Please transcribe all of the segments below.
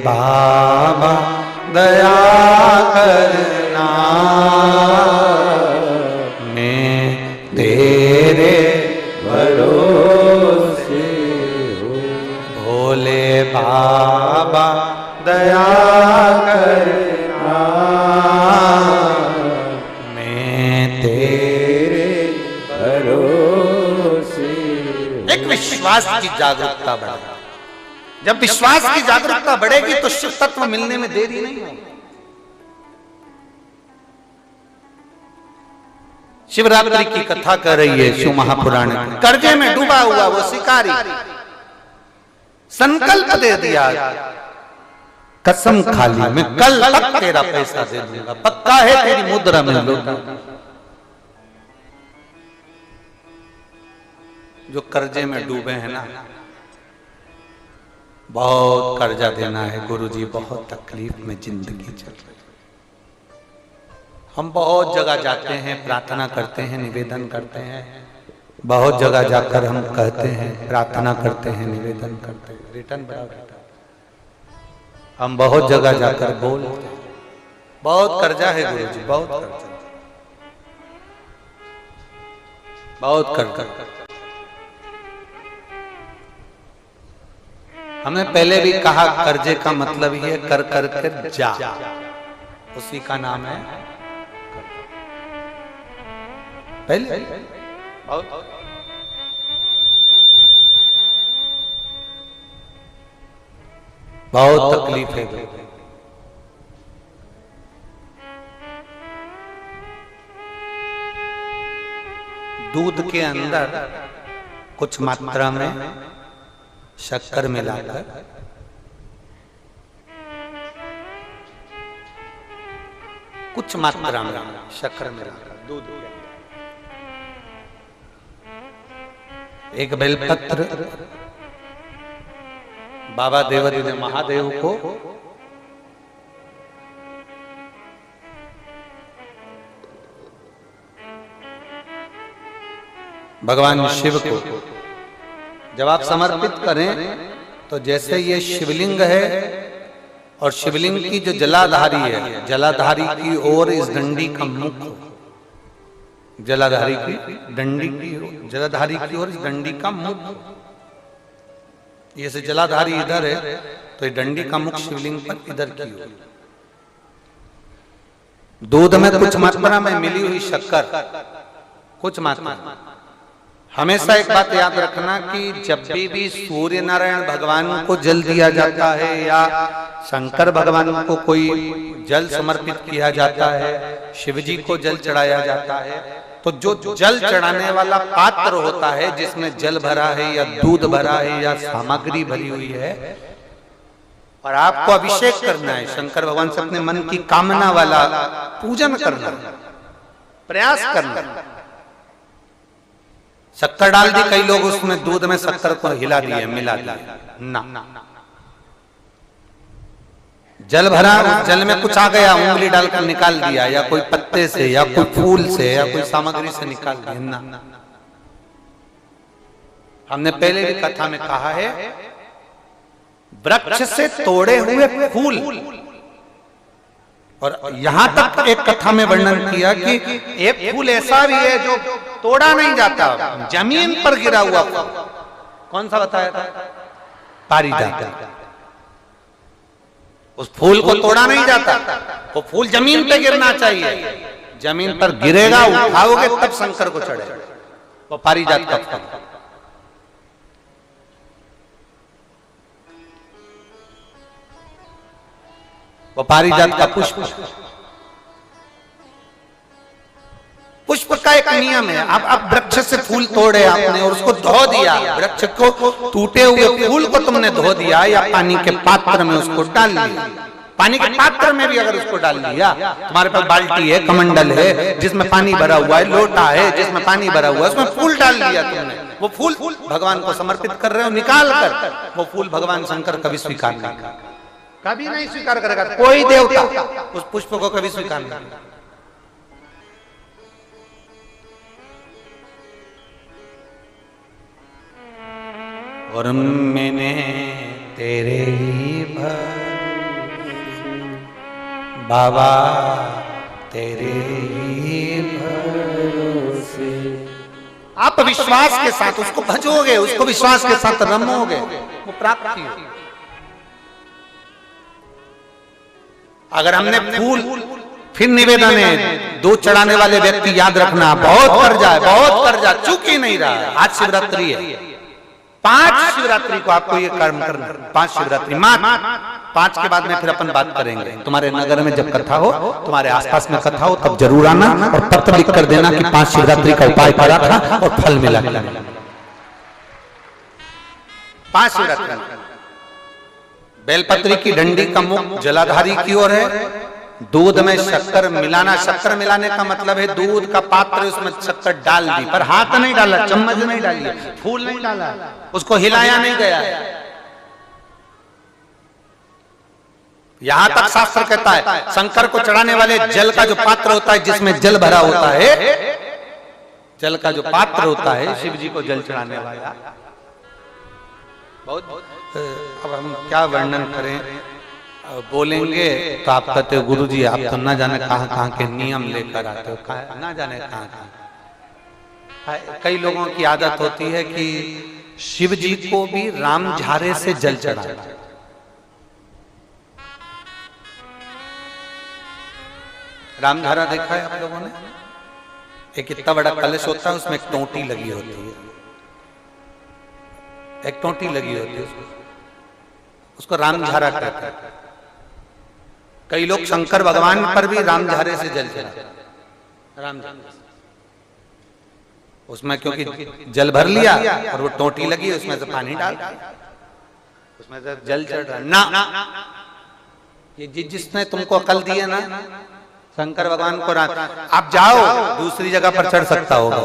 बाबा दया करना, मैं तेरे भरोसे हूँ। भोले बाबा दया करना, मैं तेरे भरोसे। एक विश्वास की जागरूकता बढ़े। जब विश्वास की जागरूकता बढ़ेगी तो शिव तत्व मिलने में देरी नहीं होगी। शिवरात्रि की कथा कर रही है शिव महापुराण में। कर्जे में डूबा हुआ वो शिकारी संकल्प दे दिया, कसम खा ली, मैं कल तक तेरा पैसा दे दूंगा, पक्का है तेरी मुद्रा में लूटा। जो कर्जे में डूबे हैं ना, बहुत कर्जा देना है गुरुजी, बहुत तकलीफ में जिंदगी चल रही। हम बहुत जगह जाते हैं, प्रार्थना करते हैं, निवेदन करते हैं, बहुत जगह जाकर हम कहते हैं, प्रार्थना करते हैं, निवेदन करते हैं, रिटर्न बराबर। हम बहुत जगह जाकर बोलते हैं, बहुत कर्जा है गुरुजी, बहुत कर्जा, बहुत कर्जा। हमने पहले भी कहा कर्जे का मतलब ही है कर कर कर जा, उसी का नाम है पहले। बहुत तकलीफ है। दूध के अंदर कुछ मात्रा में शक्कर मिलाकर कुछ मात्रा में शक्कर मिलाकर दूध के अंदर एक बेलपत्र बाबा देवादिदेव महादेव को भगवान शिव को जब आप समर्पित करें तो जैसे ये शिवलिंग है और शिवलिंग की जो जलाधारी है, जलाधारी की ओर इस डंडी का मुख, जलाधारी की डंडी की, जलाधारी की ओर इस डंडी का मुख, ये से जलाधारी इधर है तो ये डंडी का मुख शिवलिंग पर इधर की ओर। दूध में कुछ मात्रा में मिली हुई शक्कर, कुछ मात्रा। हमेशा एक बात याद रखना कि जब भी सूर्य नारायण भगवान को जल दिया जाता है या शंकर भगवान को कोई जल समर्पित किया जाता है, शिव जी को जल चढ़ाया जाता है, तो जो जल चढ़ाने वाला पात्र होता है जिसमें जल भरा है या दूध भरा है या सामग्री भरी हुई है, और आपको अभिषेक करना है, शंकर भगवान से अपने मन की कामना वाला पूजन करना, प्रयास करना। शक्कर डाल दी, कई लोग उसमें दूध में शक्कर को हिला दिए, मिला दिए ना, जल भरा, जल में कुछ आ गया, उंगली डालकर निकाल दिया, या कोई पत्ते से या कोई फूल से या कोई सामग्री से निकाल दिया ना। हमने पहले भी कथा में कहा है, वृक्ष से तोड़े हुए फूल, और यहां तक एक कथा में वर्णन किया कि एक फूल ऐसा भी है जो तोड़ा नहीं जाता, जमीन पर गिरा हुआ फूल। कौन सा बताया था? पारिजात। उस फूल को तोड़ा नहीं जाता, वो फूल जमीन पे गिरना चाहिए, जमीन पर गिरेगा, उठाओगे तब शंकर को चढ़ेगा, वो पारिजात का फूल। वो पारिजात का पुष्प, पुष्प का एक नियम है। अब वृक्ष से फूल तोड़े आपने और उसको धो दिया, वृक्ष को, टूटे हुए फूल को तुमने धो दिया या पानी के पात्र में उसको डाल दिया। पानी के पात्र में भी अगर उसको डाल दिया, तुम्हारे पास बाल्टी है, कमंडल है जिसमें पानी भरा हुआ है, लोटा है जिसमें पानी भरा हुआ है, उसमें फूल डाल दिया तुमने, वो फूल भगवान को समर्पित कर रहे हो, निकाल कर वो फूल भगवान शंकर कभी स्वीकार नहीं, कभी नहीं स्वीकार करेगा, कोई देवता उस पुष्प को कभी स्वीकार नहीं। और मैंने तेरे ही बाबा तेरे ही भरोसे। आप विश्वास के साथ उसको भजोगे, उसको विश्वास के साथ रमोगे, वो प्राप्ति होगी। अगर हमने फूल, फिर निवेदन है, दूध चढ़ाने वाले व्यक्ति याद रखना, बहुत कर्जा चूक ही नहीं रहा। आज शिवरात्रि है, 5 शिवरात्रि को आपको ये कर्म करना, 5 शिवरात्रि, 5 के बाद में फिर अपन बात करेंगे। तुम्हारे नगर में जब कथा हो, तुम्हारे आसपास में कथा हो, तब जरूर आना और पत्र लिख कर देना कि 5 शिवरात्रि का उपाय करा था और फल मिला। 5 शिवरात्रि। बेलपत्री की डंडी का मुख जलाधारी की ओर है। दूध में शक्कर मिलाना, शक्कर मिलाने का मतलब है दूध का पात्र, उसमें शक्कर डाल दी, पर हाथ नहीं डाला, चम्मच नहीं डाली, फूल नहीं डाला, उसको हिलाया नहीं गया। यहां तक शास्त्र कहता है शंकर को चढ़ाने वाले जल का जो पात्र होता है, जिसमें जल भरा होता है, जल का जो पात्र होता है, शिव जी को जल चढ़ाने वाला, बहुत अब हम क्या वर्णन करें, बोलेंगे तो आप कहते हो गुरुजी आप तो ना जाने कहां के नियम लेकर आते हो, ना जाने कहां। कई लोगों की आदत होती है कि शिव जी को भी राम झारे से जल चढ़ाना। राम झारा देखा है आप लोगों ने? एक इतना बड़ा कलश होता है, उसमें एक टोंटी लगी होती है, एक टोंटी लगी होती है, उसको राम झारा कहते हैं। कई लोग शंकर भगवान पर भी राम झारे से जल चढ़ाते, राम झारे उसमें, क्योंकि जल भर लिया और वो टोंटी लगी, उसमें से पानी डाल, उसमें से जल चढ़ रहा ना। ये जिसने तुमको अकल दी है ना, शंकर भगवान को आप जाओ दूसरी जगह पर चढ़ सकता होगा,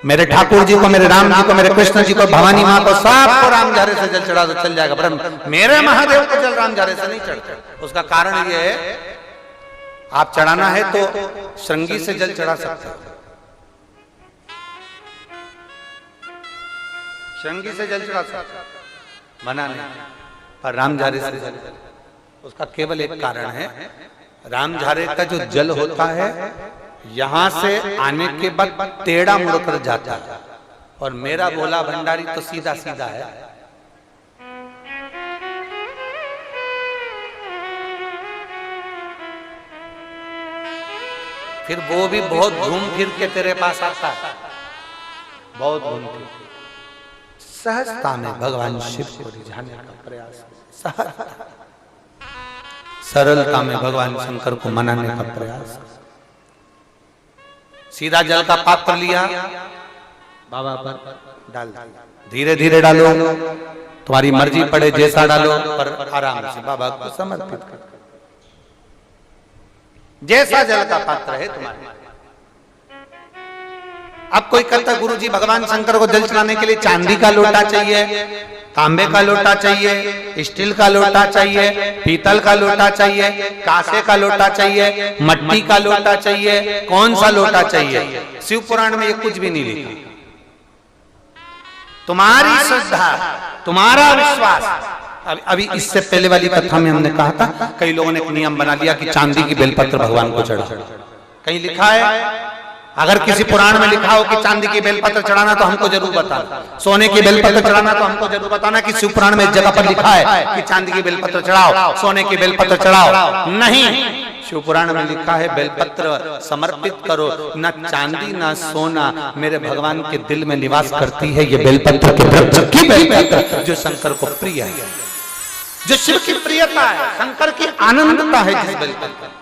मेरे ठाकुर जी को, मेरे राम जी को, मेरे कृष्ण जी को, भवानी माँ को, सबको राम झारे से जल चढ़ा तो चल जाएगा, पर मेरे महादेव को जल राम झारे से नहीं चढ़ता। उसका कारण ये है, आप चढ़ाना है तो श्रृंगी से जल चढ़ा सकते हो, श्रृंगी से जल चढ़ा सकते, मना नहीं, पर राम झारे से जल। उसका केवल एक कारण है, राम झारे का जो जल होता है यहां से आने के बाद टेढ़ा मुड़कर जाता है, और मेरा भोला भंडारी तो सीधा सीधा है। फिर वो भी बहुत घूम फिर के तेरे पास आता है, बहुत घूम फिर, सहजता में भगवान शिव को रिझाने का प्रयास, सहजता, सरलता में भगवान शंकर को मनाने का प्रयास। सीधा जल का पात्र लिया, बाबा पर डाल दिया, धीरे धीरे डालो, तुम्हारी मर्जी पड़े जैसा डालो, पर आराम से बाबा को समर्पित कर, जैसा जल का पात्र है तुम्हारे। अब कोई कहता है गुरुजी भगवान शंकर को जल चढ़ाने के लिए चांदी का लोटा चाहिए, तांबे का लोटा चाहिए, स्टील का लोटा चाहिए, पीतल का लोटा चाहिए, कांसे का लोटा चाहिए, मट्टी का लोटा चाहिए, कौन सा लोटा चाहिए? शिव पुराण में ये कुछ भी नहीं लिखा। तुम्हारी श्रद्धा, तुम्हारा विश्वास। अभी इससे पहले वाली कथा में हमने कहा था, कई लोगों ने एक नियम बना लिया कि चांदी की बेलपत्र भगवान को चढ़ा। कहीं लिखा है? अगर किसी पुराण में लिखा हो कि चांदी की बेलपत्र चढ़ाना तो हमको जरूर बताना, सोने की बेलपत्र चढ़ाना तो हमको जरूर बताना कि शिव पुराण में एक जगह पर लिखा है कि चांदी की बेलपत्र चढ़ाओ, सोने की बेलपत्र चढ़ाओ। नहीं, शिव पुराण में लिखा है बेलपत्र समर्पित करो, न चांदी न सोना, मेरे भगवान के दिल में निवास करती है ये बेलपत्र के वृक्ष की बेलपत्र, जो शंकर को प्रिय है, जो शिव की प्रियता है, शंकर की आनंदता है जिस बेलपत्र।